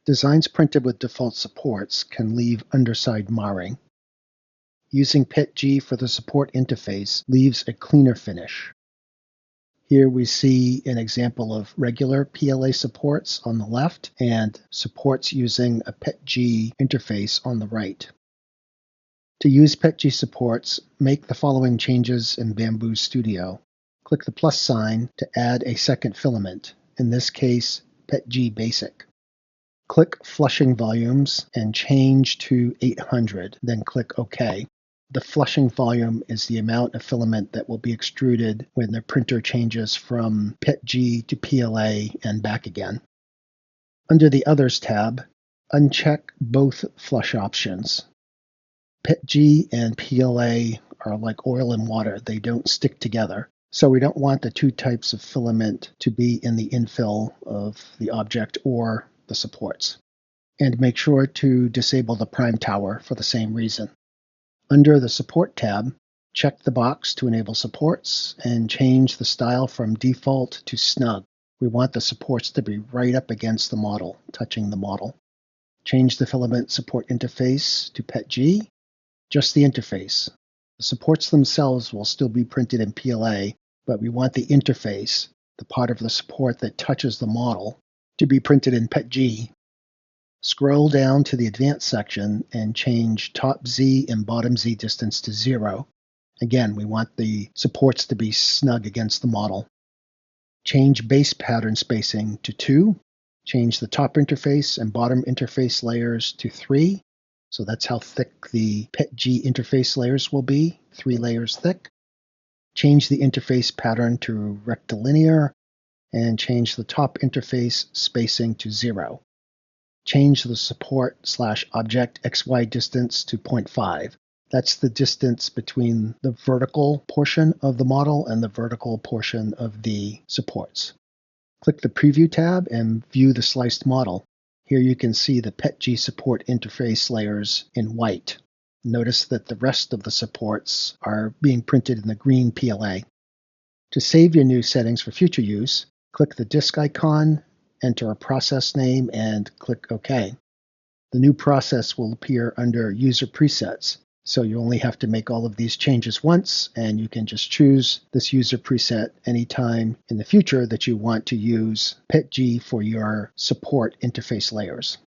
Designs printed with default supports can leave underside marring. Using PETG for the support interface leaves a cleaner finish. Here we see an example of regular PLA supports on the left and supports using a PETG interface on the right. To use PETG supports, make the following changes in Bamboo Studio. Click the plus sign to add a second filament, in this case PETG Basic. Click Flushing Volumes and change to 800, then click OK. The flushing volume is the amount of filament that will be extruded when the printer changes from PETG to PLA and back again. Under the Others tab, uncheck both flush options. PETG and PLA are like oil and water. They don't stick together. So we don't want the two types of filament to be in the infill of the object or the supports. And make sure to disable the prime tower for the same reason. Under the Support tab, check the box to enable supports and change the style from default to snug. We want the supports to be right up against the model, touching the model. Change the filament support interface to PETG, just the interface. The supports themselves will still be printed in PLA, but we want the interface, the part of the support that touches the model, to be printed in PETG. Scroll down to the Advanced section and change top Z and bottom Z distance to 0. Again, we want the supports to be snug against the model. Change base pattern spacing to 2. Change the top interface and bottom interface layers to 3. So that's how thick the PETG interface layers will be, 3 layers thick. Change the interface pattern to rectilinear and change the top interface spacing to 0. Change the support/object XY distance to 0.5. That's the distance between the vertical portion of the model and the vertical portion of the supports. Click the Preview tab and view the sliced model. Here you can see the PETG support interface layers in white. Notice that the rest of the supports are being printed in the green PLA. To save your new settings for future use, click the disk icon, enter a process name, and click OK. The new process will appear under User Presets, so you only have to make all of these changes once, and you can just choose this user preset anytime in the future that you want to use PETG for your support interface layers.